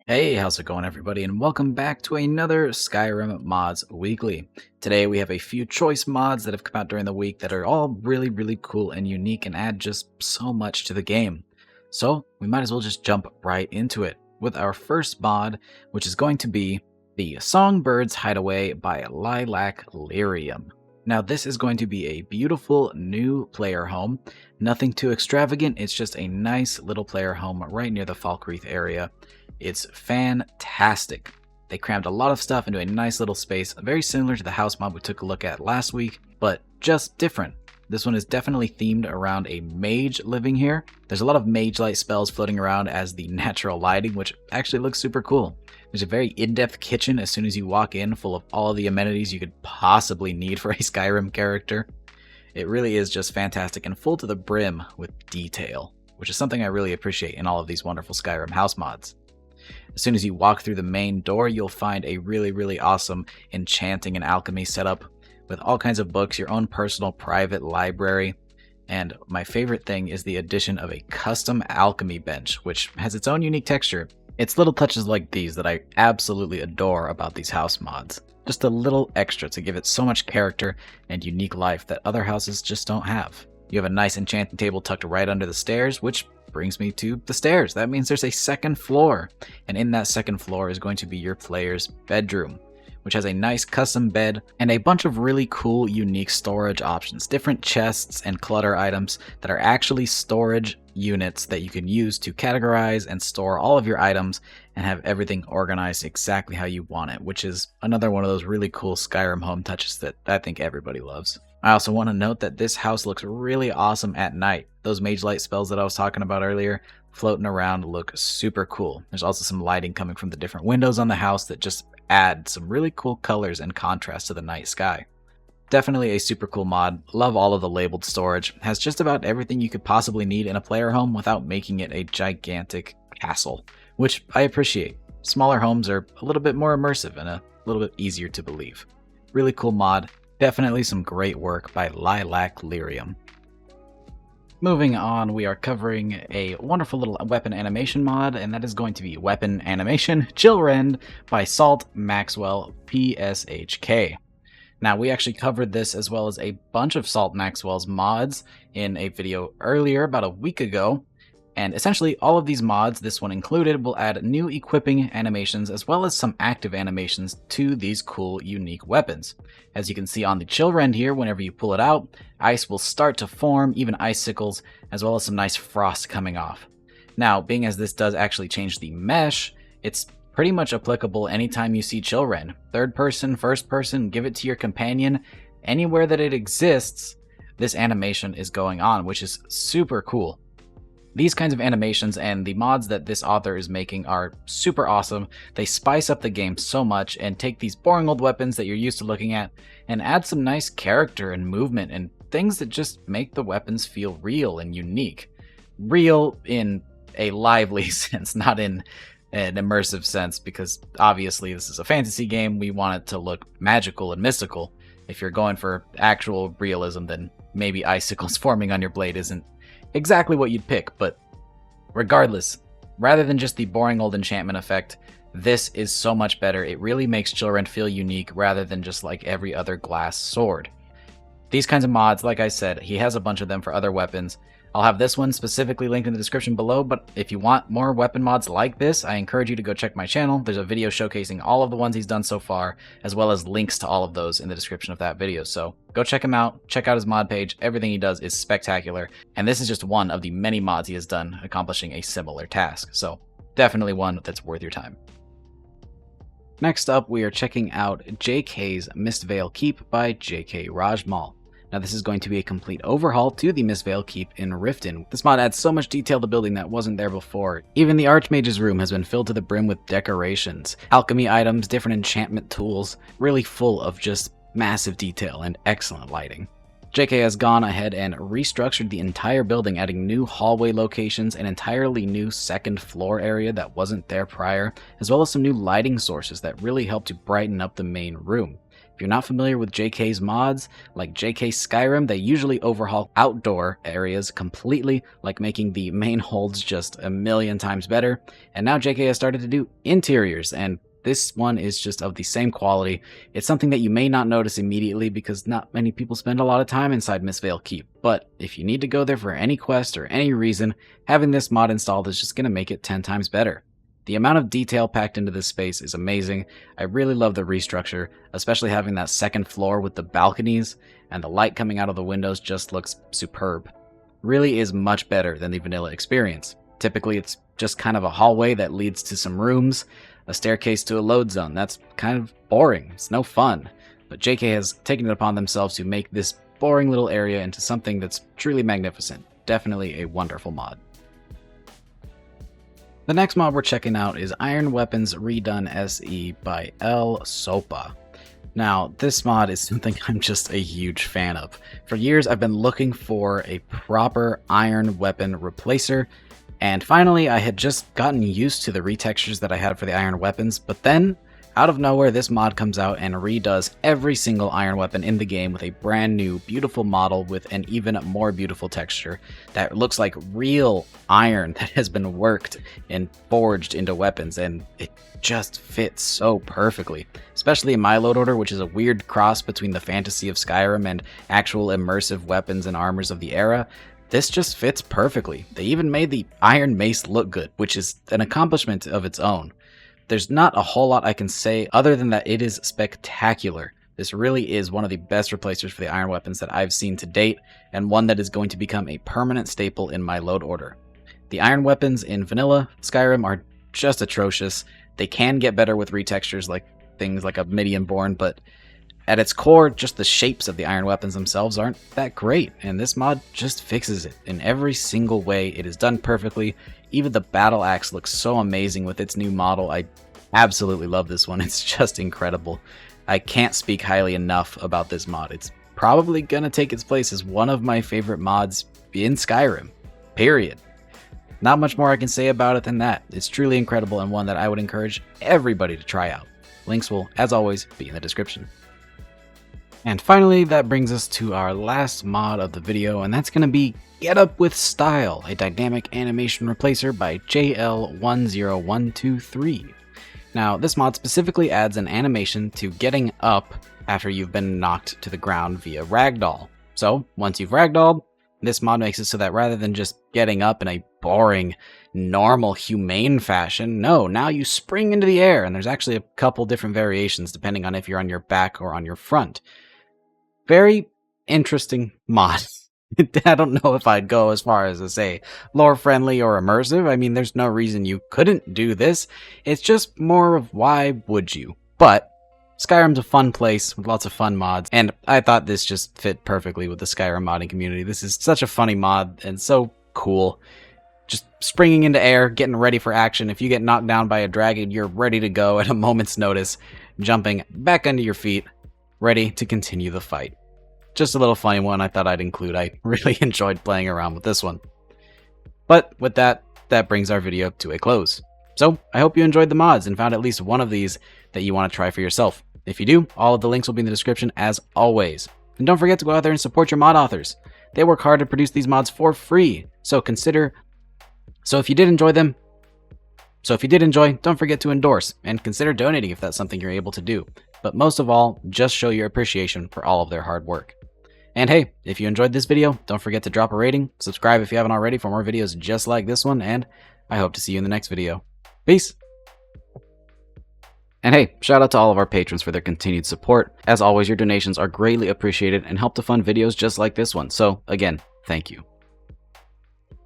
Hey, how's it going everybody, and welcome back to another Skyrim Mods Weekly. Today we have a few choice mods that have come out during the week that are all really cool and unique and add just so much to the game. So we might as well just jump right into it with our first mod, which is going to be the Songbirds Hideaway by LilacLyrium. Now this is going to be a beautiful new player home. Nothing too extravagant, it's just a nice little player home right near the Falkreath area. It's fantastic. They crammed a lot of stuff into a nice little space, very similar to the house mod we took a look at last week, but just different. This one is definitely themed around a mage living here. There's a lot of mage-light spells floating around as the natural lighting, which actually looks super cool. There's a very in-depth kitchen as soon as you walk in, full of all the amenities you could possibly need for a Skyrim character. It really is just fantastic and full to the brim with detail, which is something I really appreciate in all of these wonderful Skyrim house mods. As soon as you walk through the main door, you'll find a really awesome enchanting and alchemy setup with all kinds of books, your own personal private library, and my favorite thing is the addition of a custom alchemy bench, which has its own unique texture. It's little touches like these that I absolutely adore about these house mods. Just a little extra to give it so much character and unique life that other houses just don't have. You have a nice enchanting table tucked right under the stairs, which brings me to the stairs. That means there's a second floor, and in that second floor is going to be your player's bedroom, which has a nice custom bed and a bunch of really cool unique storage options, different chests and clutter items that are actually storage units that you can use to categorize and store all of your items and have everything organized exactly how you want it, which is another one of those really cool Skyrim home touches that I think everybody loves. I also want to note that this house looks really awesome at night. Those mage light spells that I was talking about earlier floating around look super cool. There's also some lighting coming from the different windows on the house that just add some really cool colors and contrast to the night sky. Definitely a super cool mod. Love all of the labeled storage. Has just about everything you could possibly need in a player home without making it a gigantic castle, which I appreciate. Smaller homes are a little bit more immersive and a little bit easier to believe. Really cool mod. Definitely some great work by LilacLyrium. Moving on, we are covering a wonderful little weapon animation mod, and that is going to be Weapon Animation Chillrend by saltmaxwellpshk. Now, we actually covered this as well as a bunch of saltmaxwell's mods in a video earlier, about a week ago. And essentially, all of these mods, this one included, will add new equipping animations as well as some active animations to these cool, unique weapons. As you can see on the Chillrend here, whenever you pull it out, ice will start to form, even icicles, as well as some nice frost coming off. Now, being as this does actually change the mesh, it's pretty much applicable anytime you see Chillrend. Third person, first person, give it to your companion. Anywhere that it exists, this animation is going on, which is super cool. These kinds of animations and the mods that this author is making are super awesome. They spice up the game so much and take these boring old weapons that you're used to looking at and add some nice character and movement and things that just make the weapons feel real and unique. Real in a lively sense, not in an immersive sense, because obviously this is a fantasy game. We want it to look magical and mystical. If you're going for actual realism, then maybe icicles forming on your blade isn't exactly what you'd pick, but regardless, rather than just the boring old enchantment effect, this is so much better. It really makes Chillrend feel unique rather than just like every other glass sword. These kinds of mods, like I said, he has a bunch of them for other weapons. I'll have this one specifically linked in the description below, but if you want more weapon mods like this, I encourage you to go check my channel. There's a video showcasing all of the ones he's done so far, as well as links to all of those in the description of that video. So go check him out, check out his mod page. Everything he does is spectacular, and this is just one of the many mods he has done accomplishing a similar task. So definitely one that's worth your time. Next up, we are checking out JK's Mistveil Keep by Jkrojmal. Now this is going to be a complete overhaul to the Mistveil Keep in Riften. This mod adds so much detail to building that wasn't there before. Even the Archmage's room has been filled to the brim with decorations, alchemy items, different enchantment tools, really full of just massive detail and excellent lighting. JK has gone ahead and restructured the entire building, adding new hallway locations, an entirely new second floor area that wasn't there prior, as well as some new lighting sources that really help to brighten up the main room. If you're not familiar with JK's mods, like JK Skyrim, they usually overhaul outdoor areas completely, like making the main holds just a million times better. And now JK has started to do interiors, and this one is just of the same quality. It's something that you may not notice immediately because not many people spend a lot of time inside Mistveil Keep. But if you need to go there for any quest or any reason, having this mod installed is just going to make it 10 times better. The amount of detail packed into this space is amazing. I really love the restructure, especially having that second floor with the balconies, and the light coming out of the windows just looks superb. Really is much better than the vanilla experience. Typically it's just kind of a hallway that leads to some rooms, a staircase to a load zone. That's kind of boring, it's no fun. But JK has taken it upon themselves to make this boring little area into something that's truly magnificent. Definitely a wonderful mod. The next mod we're checking out is Iron Weapons Redone SE by ElSopa. Now, this mod is something I'm just a huge fan of. For years, I've been looking for a proper iron weapon replacer, and finally, I had just gotten used to the retextures that I had for the iron weapons, but then, out of nowhere, this mod comes out and redoes every single iron weapon in the game with a brand new, beautiful model with an even more beautiful texture that looks like real iron that has been worked and forged into weapons, and it just fits so perfectly. Especially in my load order, which is a weird cross between the fantasy of Skyrim and actual immersive weapons and armors of the era. This just fits perfectly. They even made the iron mace look good, which is an accomplishment of its own. There's not a whole lot I can say other than that it is spectacular. This really is one of the best replacers for the iron weapons that I've seen to date, and one that is going to become a permanent staple in my load order. The iron weapons in vanilla Skyrim are just atrocious. They can get better with retextures like things like a Midian-born, but at its core, just the shapes of the iron weapons themselves aren't that great, and this mod just fixes it. In every single way, it is done perfectly. Even the battle axe looks so amazing with its new model. I absolutely love this one. It's just incredible. I can't speak highly enough about this mod. It's probably gonna take its place as one of my favorite mods in Skyrim, period. Not much more I can say about it than that. It's truly incredible and one that I would encourage everybody to try out. Links will, as always, be in the description. And finally, that brings us to our last mod of the video, and that's going to be Get Up With Style, a dynamic animation replacer by JL10123. Now, this mod specifically adds an animation to getting up after you've been knocked to the ground via ragdoll. So, once you've ragdolled, this mod makes it so that rather than just getting up in a boring, normal, humane fashion, no, now you spring into the air, and there's actually a couple different variations depending on if you're on your back or on your front. Very interesting mod. I don't know if I'd go as far as to say lore friendly or immersive. I mean, there's no reason you couldn't do this. It's just more of why would you? But Skyrim's a fun place with lots of fun mods, and I thought this just fit perfectly with the Skyrim modding community. This is such a funny mod and so cool. Just springing into air, getting ready for action. If you get knocked down by a dragon, you're ready to go at a moment's notice, jumping back onto your feet, ready to continue the fight. Just a little funny one I thought I'd include. I really enjoyed playing around with this one. But with that, that brings our video to a close. So I hope you enjoyed the mods and found at least one of these that you want to try for yourself. If you do, all of the links will be in the description as always. And don't forget to go out there and support your mod authors. They work hard to produce these mods for free. So if you did enjoy, don't forget to endorse and consider donating if that's something you're able to do. But most of all, just show your appreciation for all of their hard work. And hey, if you enjoyed this video, don't forget to drop a rating, subscribe if you haven't already for more videos just like this one, and I hope to see you in the next video. Peace! And hey, shout out to all of our patrons for their continued support. As always, your donations are greatly appreciated and help to fund videos just like this one, so again, thank you.